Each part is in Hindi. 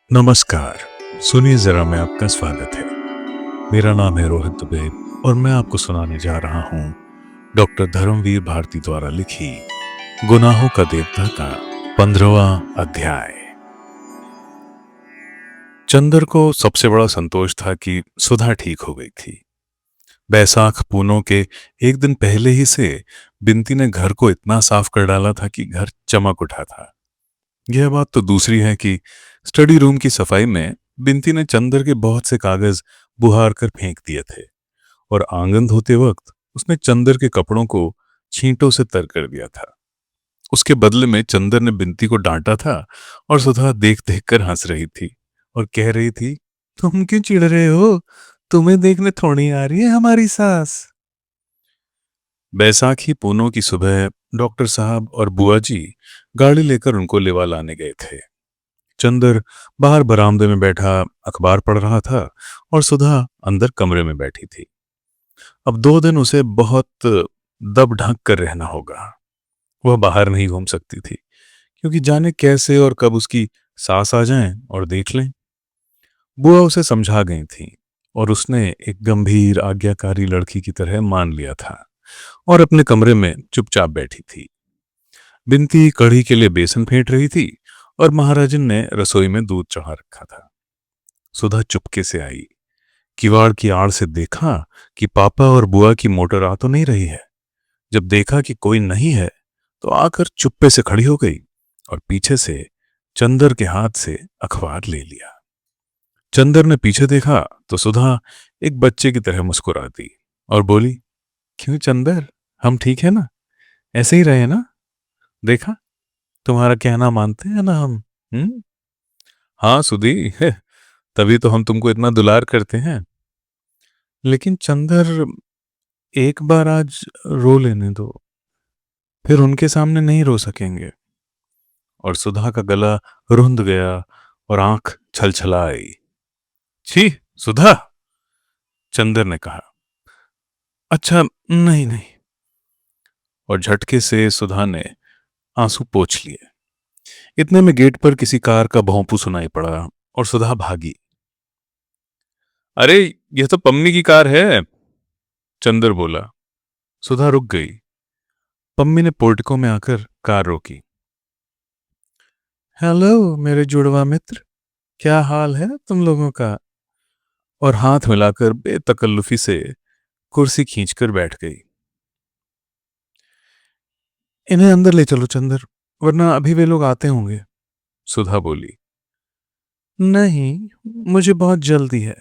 नमस्कार। सुनिए जरा, मैं आपका स्वागत है। मेरा नाम है रोहित दुबे और मैं आपको सुनाने जा रहा हूँ डॉक्टर धर्मवीर भारती द्वारा लिखी गुनाहों का देवता का 15वां अध्याय। चंदर को सबसे बड़ा संतोष था कि सुधा ठीक हो गई थी। बैसाख पूनों के एक दिन पहले ही से बिनती ने घर को इतना साफ कर डाला था कि घर चमक उठा था। यह बात तो दूसरी है कि स्टडी रूम की सफाई में बिनती ने चंदर के बहुत से कागज बुहार कर फेंक दिए थे और आंगन धोते वक्त उसने चंदर के कपड़ों को छींटों से तर कर दिया था। उसके बदले में चंदर ने बिनती को डांटा था और सुधा देख देख कर हंस रही थी और कह रही थी, तुम क्यों चिढ़ रहे हो? तुम्हें देखने थोड़ी आ रही है हमारी सास। बैसाखी पूनों की सुबह डॉक्टर साहब और बुआ जी गाड़ी लेकर उनको लेवा लाने गए थे। चंदर बाहर बरामदे में बैठा अखबार पढ़ रहा था और सुधा अंदर कमरे में बैठी थी। अब 2 दिन उसे बहुत दब ढक कर रहना होगा। वह बाहर नहीं घूम सकती थी क्योंकि जाने कैसे और कब उसकी सास आ जाएं और देख लें। बुआ उसे समझा गई थी और उसने एक गंभीर आज्ञाकारी लड़की की तरह मान लिया था और अपने कमरे में चुपचाप बैठी थी। बिनती कढ़ी के लिए बेसन फेंट रही थी और महाराजन ने रसोई में दूध चढ़ा रखा था। सुधा चुपके से आई, किवाड़ की आड़ से देखा कि पापा और बुआ की मोटर आ तो नहीं रही है। जब देखा कि कोई नहीं है तो आकर चुप्पे से खड़ी हो गई और पीछे से चंदर के हाथ से अखबार ले लिया। चंदर ने पीछे देखा तो सुधा एक बच्चे की तरह मुस्कुरा दी और बोली, क्यों चंदर, हम ठीक है ना? ऐसे ही रहे ना? देखा, तुम्हारा कहना मानते हैं ना हम। हम्म। हाँ सुधी तभी तो हम तुमको इतना दुलार करते हैं। लेकिन चंदर, एक बार आज रो लेने दो, फिर उनके सामने नहीं रो सकेंगे। और सुधा का गला रुंध गया और आंख छलछला आई। छी सुधा, चंदर ने कहा। अच्छा, नहीं नहीं। और झटके से सुधा ने आंसू पोंछ लिए। इतने में गेट पर किसी कार का भौंपू सुनाई पड़ा और सुधा भागी। अरे, यह तो पम्मी की कार है, चंदर बोला। सुधा रुक गई। पम्मी ने पोर्टिको में आकर कार रोकी। हेलो मेरे जुड़वा मित्र, क्या हाल है तुम लोगों का? और हाथ मिलाकर बेतकल्लुफी से कुर्सी खींचकर बैठ गई। इन्हें अंदर ले चलो चंदर, वरना अभी वे लोग आते होंगे, सुधा बोली। नहीं, मुझे बहुत जल्दी है।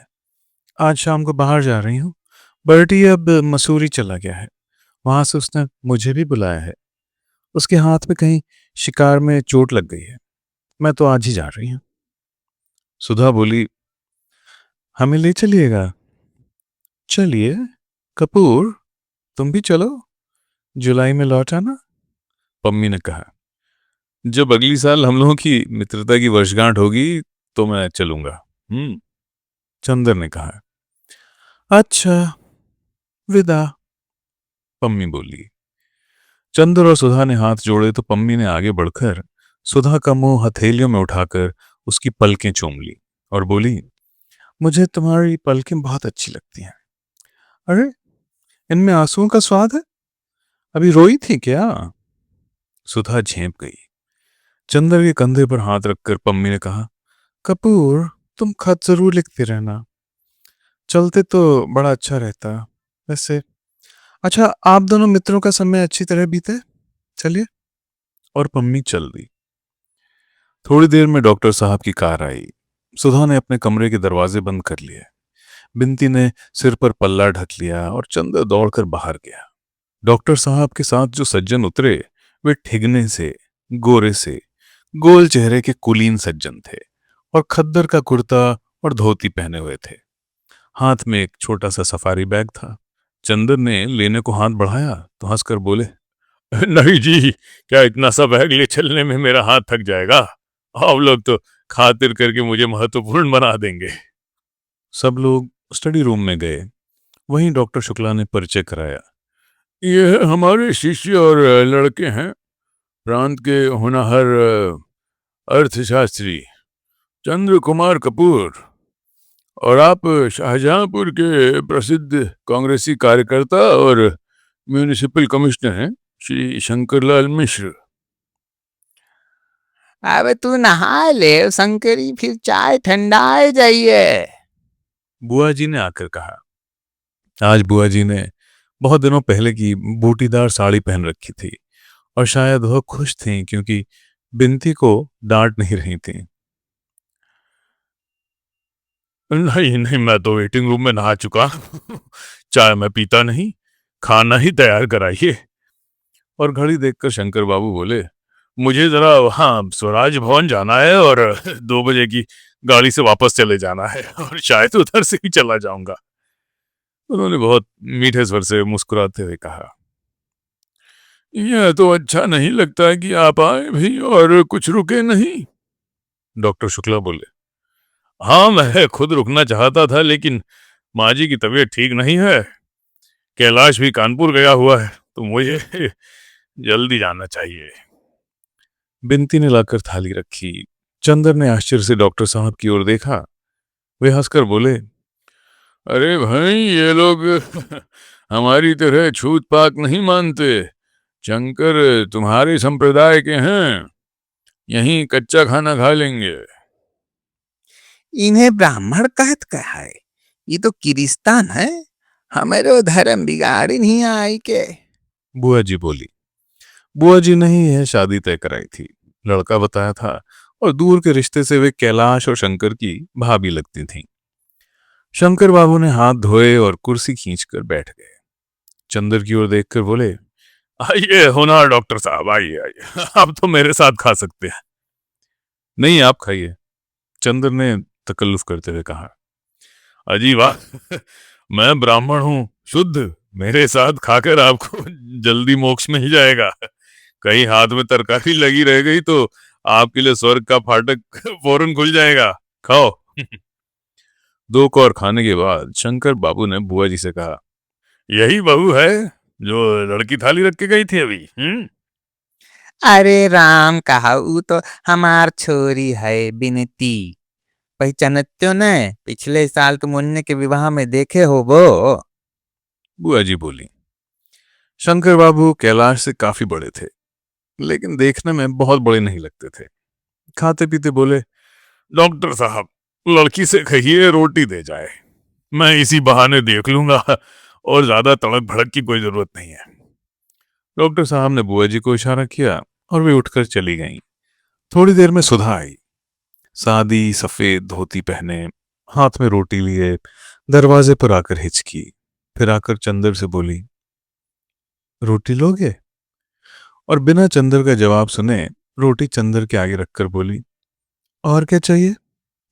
आज शाम को बाहर जा रही हूँ। बर्टी अब मसूरी चला गया है। वहां से उसने मुझे भी बुलाया है। उसके हाथ में कहीं शिकार में चोट लग गई है। मैं तो आज ही जा रही हूँ। सुधा बोली, हमें ले चलिएगा? चलिए कपूर, तुम भी चलो, जुलाई में लौट आना, पम्मी ने कहा। जब अगली साल हम लोगों की मित्रता की वर्षगांठ होगी तो मैं चलूंगा। चंदर ने कहा। अच्छा, विदा, पम्मी बोली। चंदर और सुधा ने हाथ जोड़े तो पम्मी ने आगे बढ़कर सुधा का मुंह हथेलियों में उठाकर उसकी पलकें चूम ली और बोली, मुझे तुम्हारी पलकें बहुत अच्छी लगती हैं। अरे, इनमें आंसुओं का स्वाद है? अभी रोई थी क्या? सुधा झेंप गई। चंदर के कंधे पर हाथ रखकर पम्मी ने कहा, कपूर, तुम खत जरूर लिखते रहना, चलते तो बड़ा अच्छा रहता। वैसे अच्छा, आप दोनों मित्रों का समय अच्छी तरह बीते, चलिए। और पम्मी चल दी। थोड़ी देर में डॉक्टर साहब की कार आई। सुधा ने अपने कमरे के दरवाजे बंद कर लिए। बिनती ने सिर पर पल्ला ढक लिया और चंदर दौड़कर बाहर गया। डॉक्टर साहब के साथ जो सज्जन उतरे वे ठिगने से, गोरे से, गोल चेहरे के कुलीन सज्जन थे और खद्दर का कुर्ता और धोती पहने हुए थे। हाथ में एक छोटा सा सफारी बैग था। चंदर ने लेने को हाथ बढ़ाया तो हंसकर बोले, नहीं जी, क्या इतना सा बैग ले चलने में मेरा हाथ थक जाएगा? आप लोग तो खातिर करके मुझे महत्वपूर्ण बना देंगे। सब लोग स्टडी रूम में गए। वहीं डॉक्टर शुक्ला ने परिचय कराया। ये हमारे शिष्य और लड़के हैं, प्रांत के होनहार अर्थशास्त्री चंद्र कुमार कपूर, और आप शाहजहांपुर के प्रसिद्ध कांग्रेसी कार्यकर्ता और म्यूनिसिपल कमिश्नर हैं श्री शंकरलाल मिश्र। अब तू नहा ले शंकरी, फिर चाय ठंडाए जाइए। बुआ जी ने आकर कहा। आज बुआ जी ने बहुत दिनों पहले की बूटीदार साड़ी पहन रखी थी और शायद वह खुश थीं क्योंकि बिनती को डांट नहीं रही थीं। नहीं नहीं, मैं तो वेटिंग रूम में नहा चुका। चाय मैं पीता नहीं, खाना ही तैयार कराइए। और घड़ी देखकर शंकर बाबू बोले, मुझे जरा वहाँ स्वराज भवन जाना है और 2 बजे की गाड़ी से वापस चले जाना है, और शायद उधर से ही चला जाऊंगा। उन्होंने बहुत मीठे स्वर से मुस्कुराते हुए कहा। यह तो अच्छा नहीं लगता कि आप आए भी और कुछ रुके नहीं। डॉक्टर शुक्ला बोले। हाँ, मैं खुद रुकना चाहता था, लेकिन माँ जी की तबीयत ठीक नहीं है। कैलाश भी कानपुर गया हुआ है, तो मुझे जल्दी जाना चाहिए। बिनती ने लाकर थाली रखी। चंदर ने आश्चर्य से डॉक्टर साहब की ओर देखा। वे हंसकर बोले, अरे भाई, ये लोग हमारी तरह छूत पाक नहीं मानते। शंकर तुम्हारे संप्रदाय के हैं, यहीं कच्चा खाना खा लेंगे। इन्हें ब्राह्मण कहत का है, ये तो किरिस्तान है, हमारो धर्म बिगाड़ी नहीं आई के। बुआ जी बोली। बुआ जी ने ही यह शादी तय कराई थी, लड़का बताया था, और दूर के रिश्ते से वे कैलाश और शंकर की भाभी लगती थीं। शंकर बाबू ने हाथ धोए और कुर्सी खींचकर बैठ गए। चंदर की ओर देखकर बोले, आइए होनहार डॉक्टर साहब, आइए आइए, आप तो मेरे साथ खा सकते हैं। नहीं, आप खाइए, चंदर ने तकल्लुफ करते हुए कहा। अजी वाह, मैं ब्राह्मण हूं शुद्ध, मेरे साथ खाकर आपको जल्दी मोक्ष में ही जाएगा। कहीं हाथ में तरकारी लगी रह गई तो आपके लिए स्वर्ग का फाटक फौरन खुल जाएगा। खाओ। 2 कौर खाने के बाद शंकर बाबू ने बुआ जी से कहा, यही बहू है जो लड़की थाली रख के गई थी अभी? अरे राम कहा, वो तो हमार छोरी है बिनती। पहचानत्यो न, पिछले साल तुम उन्ने के विवाह में देखे हो वो। बुआ जी बोली। शंकर बाबू कैलाश से काफी बड़े थे, लेकिन देखने में बहुत बड़े नहीं लगते थे। खाते पीते बोले, डॉक्टर साहब, लड़की से कहिए रोटी दे जाए, मैं इसी बहाने देख लूंगा, और ज्यादा तड़क भड़क की कोई जरूरत नहीं है। डॉक्टर साहब ने बुआ जी को इशारा किया और वे उठकर चली गईं। थोड़ी देर में सुधा आई, सादी सफेद धोती पहने, हाथ में रोटी लिए, दरवाजे पर आकर हिचकी, फिर आकर चंदर से बोली, रोटी लोगे? और बिना चंदर का जवाब सुने रोटी चंदर के आगे रखकर बोली, और क्या चाहिए?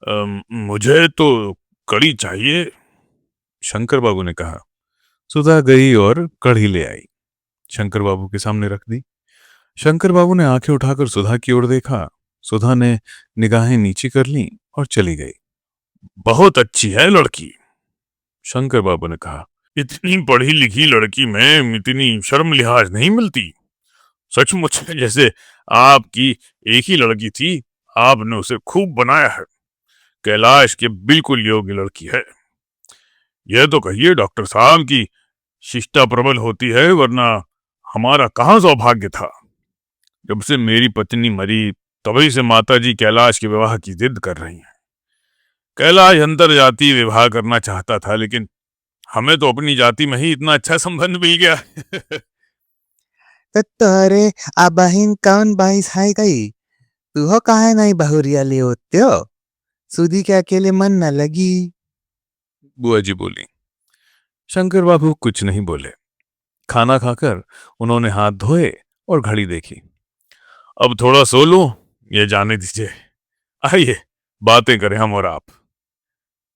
मुझे तो कड़ी चाहिए। शंकर बाबू ने कहा। सुधा गई और कढ़ी ले आई, शंकर बाबू के सामने रख दी। शंकर बाबू ने आंखें उठाकर सुधा की ओर देखा। सुधा ने निगाहें नीची कर लीं और चली गई। बहुत अच्छी है लड़की, शंकर बाबू ने कहा। इतनी पढ़ी लिखी लड़की में इतनी शर्म लिहाज नहीं मिलती। सचमुच जैसे आपकी एक ही लड़की थी, आपने उसे खूब बनाया है। कैलाश के बिल्कुल योग्य लड़की है। यह तो कहिए डॉक्टर साहब की शिष्टा प्रबल होती है, वरना हमारा कहाँ सौभाग्य था। जब से मेरी पत्नी मरी, तभी से माताजी कैलाश के विवाह की जिद कर रही हैं। कैलाश अंतर जाति विवाह करना चाहता था, लेकिन हमें तो अपनी जाति में ही इतना अच्छा संबंध मिल गया। तो तोरे आ बहिन कौन बाईस है गई, तू हो काहे नहीं बहुरिया ले होत्यो, सुधी के अकेले मन न लगी। बुआ जी बोली। शंकर बाबू कुछ नहीं बोले। खाना खाकर उन्होंने हाथ धोए और घड़ी देखी। अब थोड़ा सो लूं, ये जाने दीजिए, आइए बातें करें हम और आप।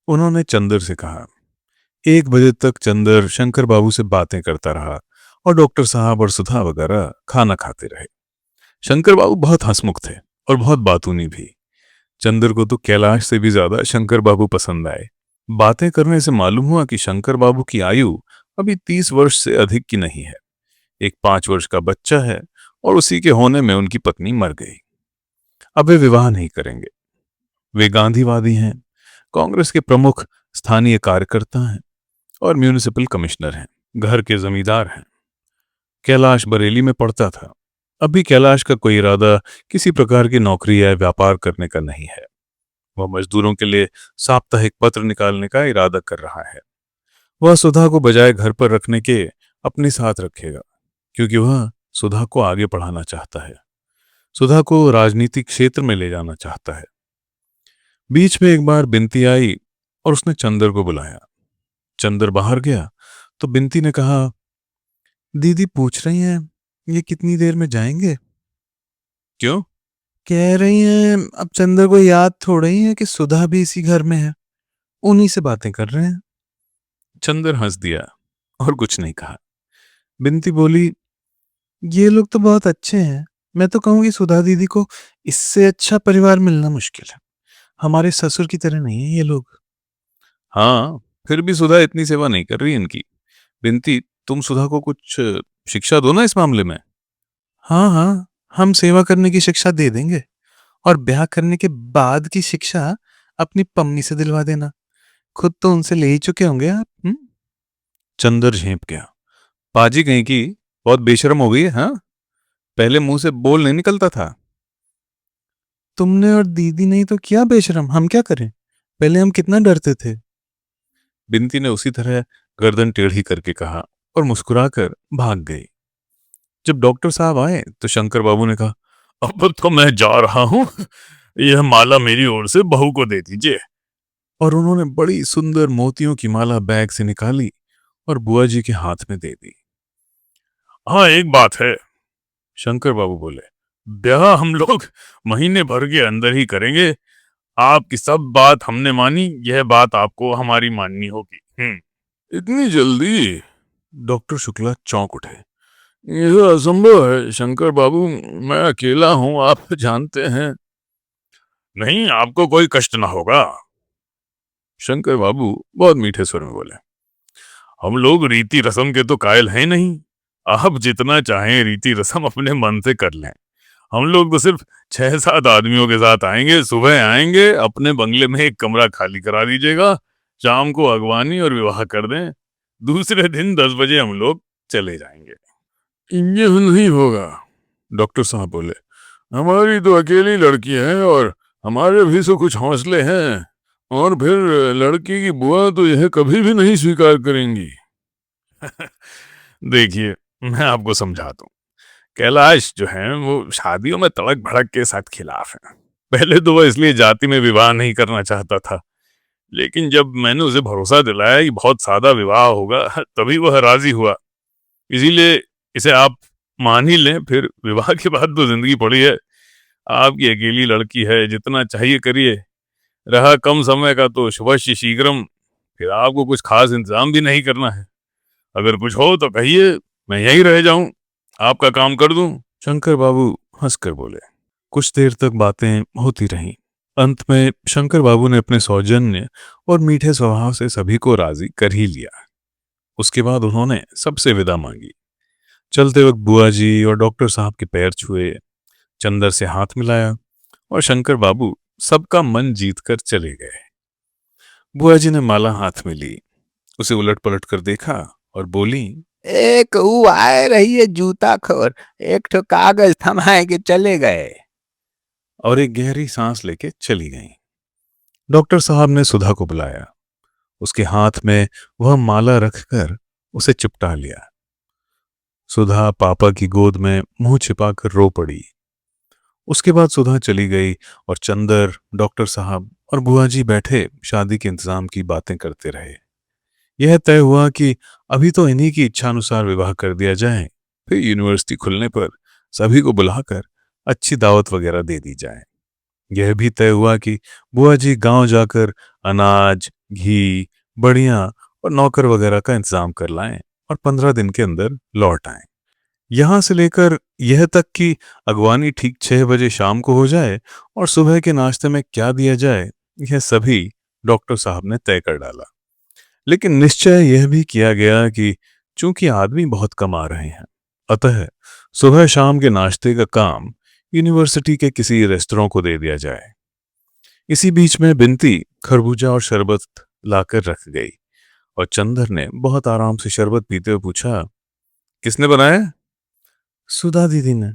उन्होंने चंदर से कहा। 1 बजे तक चंदर शंकर बाबू से बातें करता रहा और डॉक्टर साहब और सुधा वगैरह खाना खाते रहे। शंकर बाबू बहुत हंसमुख थे और बहुत बातूनी भी। चंदर को तो कैलाश से भी ज्यादा शंकर बाबू पसंद आए। बातें करने से मालूम हुआ कि शंकर बाबू की आयु अभी 30 वर्ष से अधिक की नहीं है। एक 5 वर्ष का बच्चा है और उसी के होने में उनकी पत्नी मर गई। अब वे विवाह नहीं करेंगे। वे गांधीवादी हैं, कांग्रेस के प्रमुख स्थानीय कार्यकर्ता हैं और म्यूनिसिपल कमिश्नर हैं, घर के जमींदार हैं। कैलाश बरेली में पढ़ता था। अभी कैलाश का कोई इरादा किसी प्रकार की नौकरी या व्यापार करने का नहीं है। वह मजदूरों के लिए साप्ताहिक पत्र निकालने का इरादा कर रहा है। वह सुधा को बजाय घर पर रखने के अपने साथ रखेगा, क्योंकि वह सुधा को आगे बढ़ाना चाहता है, सुधा को राजनीतिक क्षेत्र में ले जाना चाहता है। बीच में एक बार बिनती आई और उसने चंदर को बुलाया। चंदर बाहर गया तो बिनती ने कहा, दीदी पूछ रही हैं ये कितनी देर में जाएंगे? क्यों? कह रही हैं अब चंदर को याद थोड़ा ही है कि सुधा भी इसी घर में है, उन्हीं से बातें कर रहे हैं। चंदर हंस दिया और कुछ नहीं कहा। बिनती बोली, ये लोग तो बहुत अच्छे हैं, मैं तो कहूंगी सुधा दीदी को इससे अच्छा परिवार मिलना मुश्किल है, हमारे ससुर की तरह नहीं है ये लोग। हाँ, फिर भी सुधा इतनी सेवा नहीं कर रही इनकी। बिनती, तुम सुधा को कुछ शिक्षा दो ना इस मामले में। हाँ हाँ, हम सेवा करने की शिक्षा दे देंगे, और ब्याह करने के बाद की शिक्षा अपनी पम्मी से दिलवा देना, खुद तो उनसे ले ही चुके होंगे आप। चंदर झेंप गया। पाजी कहीं की बहुत बेशरम हो गई है, हाँ? पहले मुंह से बोल नहीं निकलता था। तुमने और दीदी नहीं तो क्या बेशरम, हम क्या करें? पहले हम कितना डरते थे। बिनती ने उसी तरह गर्दन टेढ़ी करके कहा और मुस्कुराकर भाग गई। जब डॉक्टर साहब आए तो शंकर बाबू ने कहा, अब तो मैं जा रहा हूं, यह माला मेरी ओर से बहू को दे दीजिए। और उन्होंने बड़ी सुंदर मोतियों की माला बैग से निकाली और बुआ जी के हाथ में दे दी। हाँ, एक बात है, शंकर बाबू बोले, ब्याह हम लोग महीने भर के अंदर ही करेंगे। आपकी सब बात हमने मानी, यह बात आपको हमारी माननी होगी। इतनी जल्दी? डॉक्टर शुक्ला चौंक उठे। यह असंभव है शंकर बाबू, मैं अकेला हूं, आप जानते हैं। नहीं, आपको कोई कष्ट ना होगा। शंकर बाबू बहुत मीठे स्वर में बोले, हम लोग रीति रस्म के तो कायल हैं नहीं। आप जितना चाहें रीति रस्म अपने मन से कर लें। हम लोग तो सिर्फ 6-7 आदमियों के साथ आएंगे, सुबह आएंगे, अपने बंगले में एक कमरा खाली करा दीजिएगा, शाम को अगवानी और विवाह कर दें, दूसरे दिन 10 बजे हम लोग चले जाएंगे। ये नहीं होगा, डॉक्टर साहब बोले, हमारी तो अकेली लड़की है और हमारे भी तो कुछ हौसले हैं, और फिर लड़की की बुआ तो यह कभी भी नहीं स्वीकार करेंगी। देखिए, मैं आपको समझाता हूँ। कैलाश जो है वो शादियों में तड़क भड़क के साथ खिलाफ है। पहले तो वह इसलिए जाति में विवाह नहीं करना चाहता था, लेकिन जब मैंने उसे भरोसा दिलाया कि बहुत सादा विवाह होगा, तभी वह राजी हुआ। इसीलिए इसे आप मान ही लें, फिर विवाह के बाद तो जिंदगी पड़ी है। आपकी अकेली लड़की है, जितना चाहिए करिए। रहा कम समय का तो शुभस्य शीघ्रम, फिर आपको कुछ खास इंतजाम भी नहीं करना है। अगर कुछ हो तो कहिए, मैं यहीं रह जाऊं, आपका काम कर दूं। शंकर बाबू हंसकर बोले। कुछ देर तक बातें होती रहीं। अंत में शंकर बाबू ने अपने सौजन्य और मीठे स्वभाव से सभी को राजी कर ही लिया। उसके बाद उन्होंने सबसे विदा मांगी। चलते वक्त बुआ जी और डॉक्टर साहब के पैर छुए, चंदर से हाथ मिलाया और शंकर बाबू सबका मन जीतकर चले गए। बुआ जी ने माला हाथ में ली, उसे उलट पलट कर देखा और बोली, एक ऊ आए रही है जूता खोर, एक ठो कागज थमाए के चले गए। और एक गहरी सांस लेके चली गईं। डॉक्टर साहब ने सुधा को बुलाया। उसके हाथ में वह माला रखकर उसे चिपटा लिया। सुधा पापा की गोद में मुंह छिपाकर रो पड़ी। उसके बाद सुधा चली गई और चंदर, डॉक्टर साहब और बुआ जी बैठे शादी के इंतजाम की बातें करते रहे। यह तय हुआ कि अभी तो इन्हीं की इच्छानुसार विवाह कर दिया जाए, फिर यूनिवर्सिटी खुलने पर सभी को बुलाकर अच्छी दावत वगैरह दे दी जाए। यह भी तय हुआ कि बुआ जी गांव जाकर अनाज, घी, बड़ियां और नौकर वगैरह का इंतजाम कर लाएं और 15 दिन के अंदर लौट आएं। यहां से लेकर यह तक कि अगवानी ठीक 6 बजे शाम को हो जाए और सुबह के नाश्ते में क्या दिया जाए, यह सभी डॉक्टर साहब ने तय कर डाला। लेकिन निश्चय यह भी किया गया कि चूंकि आदमी बहुत कम आ रहे हैं, अतः सुबह शाम के नाश्ते का काम यूनिवर्सिटी के किसी रेस्तरां को दे दिया जाए। इसी बीच में बिनती खरबूजा और शरबत लाकर रख गई और चंदर ने बहुत आराम से शरबत पीते हुए पूछा, किसने बनाया? सुधा दीदी ने।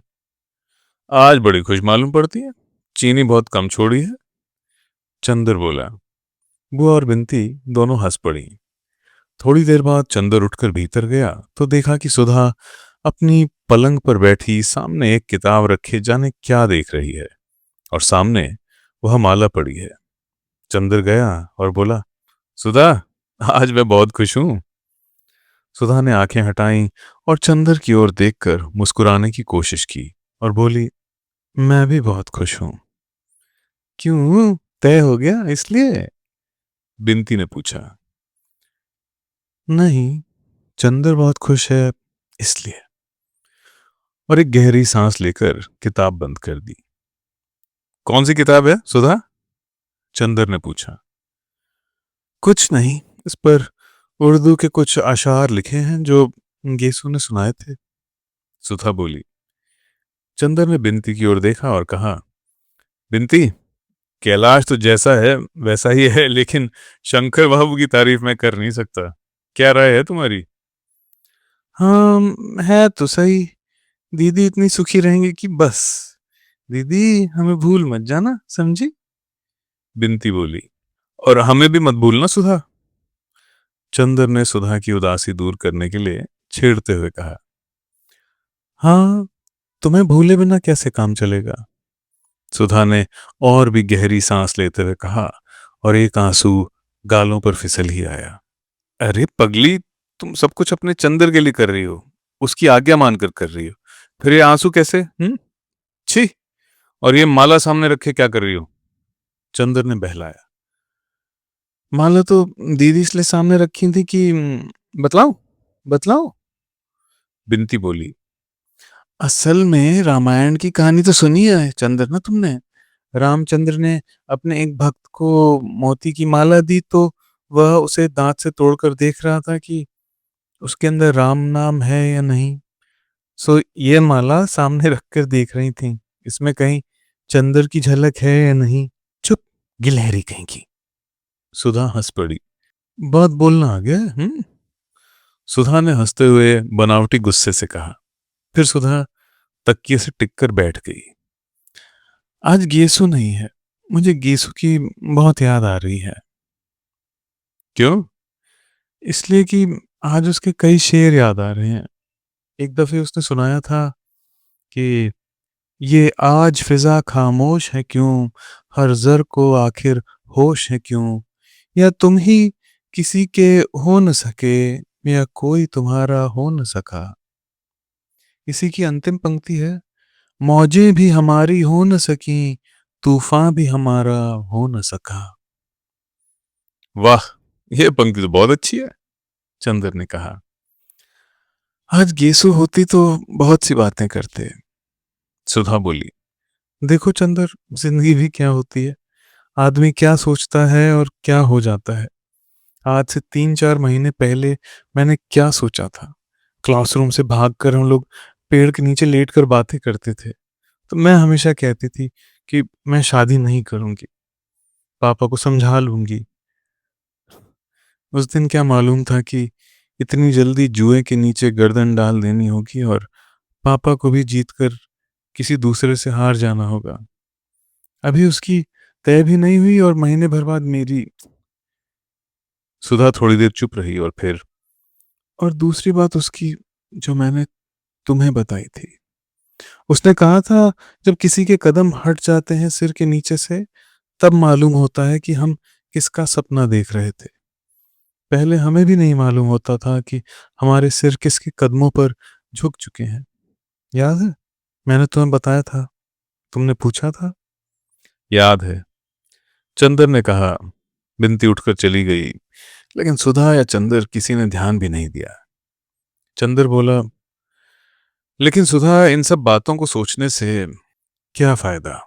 आज बड़ी खुश मालूम पड़ती है, चीनी बहुत कम छोड़ी है। चंदर बोला। बुआ और बिनती दोनों हंस पड़ी। थोड़ी देर बाद चंदर उठकर भीतर गया तो देखा कि सुधा अपनी पलंग पर बैठी सामने एक किताब रखे जाने क्या देख रही है और सामने वह माला पड़ी है। चंदर गया और बोला, सुधा, आज मैं बहुत खुश हूं। सुधा ने आंखें हटाई और चंदर की ओर देखकर मुस्कुराने की कोशिश की और बोली, मैं भी बहुत खुश हूं। क्यों, तय हो गया इसलिए? बिनती ने पूछा। नहीं, चंदर बहुत खुश है इसलिए। और एक गहरी सांस लेकर किताब बंद कर दी। कौन सी किताब है सुधा? चंदर ने पूछा। कुछ नहीं, इस पर उर्दू के कुछ अशार लिखे हैं जो गेसु ने सुनाए थे, सुधा बोली। चंदर ने बिनती की ओर देखा और कहा, बिनती, कैलाश तो जैसा है वैसा ही है, लेकिन शंकर बाबू की तारीफ मैं कर नहीं सकता। क्या राय है तुम्हारी? हाँ, है तो सही। दीदी इतनी सुखी रहेंगी कि बस। दीदी हमें भूल मत जाना, समझी? बिनती बोली। और हमें भी मत भूलना सुधा। चंदर ने सुधा की उदासी दूर करने के लिए छेड़ते हुए कहा। हाँ, तुम्हें भूले बिना कैसे काम चलेगा? सुधा ने और भी गहरी सांस लेते हुए कहा और एक आंसू गालों पर फिसल ही आया। अरे पगली, तुम सब कुछ अपने चंदर के लिए कर रही हो, उसकी आज्ञा मानकर कर रही हो, फिर ये आंसू कैसे? छी। और ये माला सामने रखे क्या कर रही हो? चंदर ने बहलाया। माला तो दीदी इसलिए सामने रखी थी कि बतलाऊं बतलाऊं बिनती बोली। असल में रामायण की कहानी तो सुनी है चंदर ना तुमने। रामचंद्र ने अपने एक भक्त को मोती की माला दी तो वह उसे दांत से तोड़कर देख रहा था कि उसके अंदर राम नाम है या नहीं। सो ये माला सामने रखकर देख रही थी, इसमें कहीं चंदर की झलक है या नहीं। चुप, गिलहरी कहीं की। सुधा हंस पड़ी। बहुत बोलना आ गया। सुधा ने हंसते हुए बनावटी गुस्से से कहा। फिर सुधा तकिए से टिककर बैठ गई। आज गेसु नहीं है, मुझे गेसु की बहुत याद आ रही है। क्यों? इसलिए कि आज उसके कई शेर याद आ रहे हैं। एक दफे उसने सुनाया था कि ये आज फिजा खामोश है क्यों, हर जर को आखिर होश है क्यों, या तुम ही किसी के हो न सके, या कोई तुम्हारा हो न सका। इसी की अंतिम पंक्ति है, मौजें भी हमारी हो न सकी, तूफान भी हमारा हो न सका। वाह, यह पंक्ति तो बहुत अच्छी है, चंदर ने कहा। आज गेसु होती तो बहुत सी बातें करते, सुधा बोली। देखो चंदर, जिंदगी भी क्या होती है, आदमी क्या सोचता है और क्या हो जाता है। आज से 3-4 महीने पहले मैंने क्या सोचा था। क्लासरूम से भागकर हम लोग पेड़ के नीचे लेटकर बातें करते थे। तो मैं हमेशा कहती थी कि मैं शादी नहीं करूंगी, पापा को समझा लूंगी। उस दिन क्या मालूम था कि इतनी जल्दी जुए के नीचे गर्दन डाल देनी होगी और पापा को भी जीतकर किसी दूसरे से हार जाना होगा। अभी उसकी तय भी नहीं हुई और महीने भर बाद मेरी। सुधा थोड़ी देर चुप रही और फिर, और दूसरी बात उसकी जो मैंने तुम्हें बताई थी। उसने कहा था जब किसी के कदम हट जाते हैं सिर के नीचे से, तब मालूम होता है कि हम किसका सपना देख रहे थे। पहले हमें भी नहीं मालूम होता था कि हमारे सिर किसके कदमों पर झुक चुके हैं। याद है, मैंने तुम्हें बताया था, तुमने पूछा था। याद है, चंदर ने कहा। बिनती उठकर चली गई, लेकिन सुधा या चंदर किसी ने ध्यान भी नहीं दिया। चंदर बोला, लेकिन सुधा, इन सब बातों को सोचने से क्या फायदा?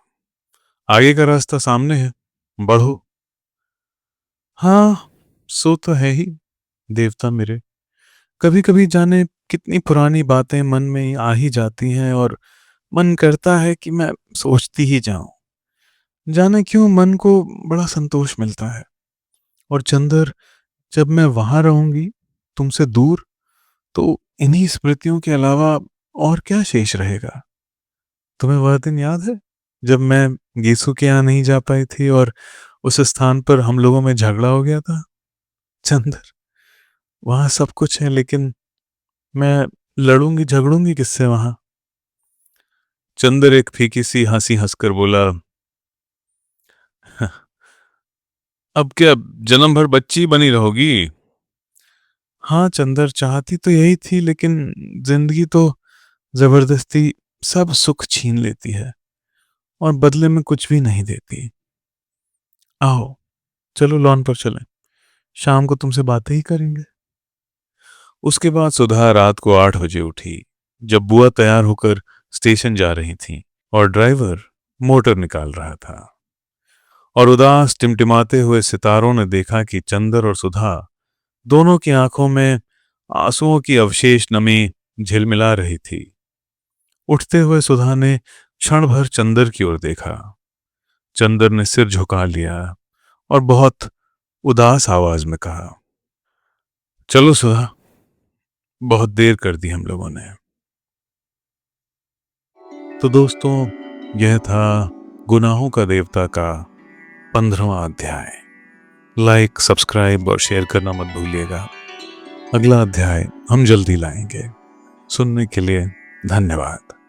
आगे का रास्ता सामने है, बढ़ो। हाँ, सो तो है ही देवता मेरे। कभी कभी जाने कितनी पुरानी बातें मन में आ ही जाती हैं और मन करता है कि मैं सोचती ही जाऊं। जाने क्यों मन को बड़ा संतोष मिलता है। और चंदर, जब मैं वहां रहूंगी तुमसे दूर, तो इन्हीं स्मृतियों के अलावा और क्या शेष रहेगा। तुम्हें वह दिन याद है जब मैं गीसू के यहाँ नहीं जा पाई थी और उस स्थान पर हम लोगों में झगड़ा हो गया था। चंदर, वहां सब कुछ है, लेकिन मैं लड़ूंगी झगड़ूंगी किससे वहां। चंदर एक फीकी सी हंसी हंसकर बोला, अब क्या जन्म भर बच्ची बनी रहोगी। हाँ चंदर, चाहती तो यही थी, लेकिन जिंदगी तो जबरदस्ती सब सुख छीन लेती है और बदले में कुछ भी नहीं देती। आओ, चलो लॉन पर चलें, शाम को तुमसे बातें ही करेंगे। उसके बाद सुधा रात को 8 बजे उठी, जब बुआ तैयार होकर स्टेशन जा रही थी और ड्राइवर मोटर निकाल रहा था। और उदास टिमटिमाते हुए सितारों ने देखा कि चंदर और सुधा दोनों की आंखों में आंसुओं की अवशेष नमी झिलमिला रही थी। उठते हुए सुधा ने क्षण भर चंदर की ओर देखा। चंदर ने सिर झुका लिया और बहुत उदास आवाज में कहा, चलो सुधा, बहुत देर कर दी हम लोगों ने। तो दोस्तों, यह था गुनाहों का देवता का 15वां अध्याय। लाइक, सब्सक्राइब और शेयर करना मत भूलिएगा। अगला अध्याय हम जल्दी लाएंगे। सुनने के लिए धन्यवाद।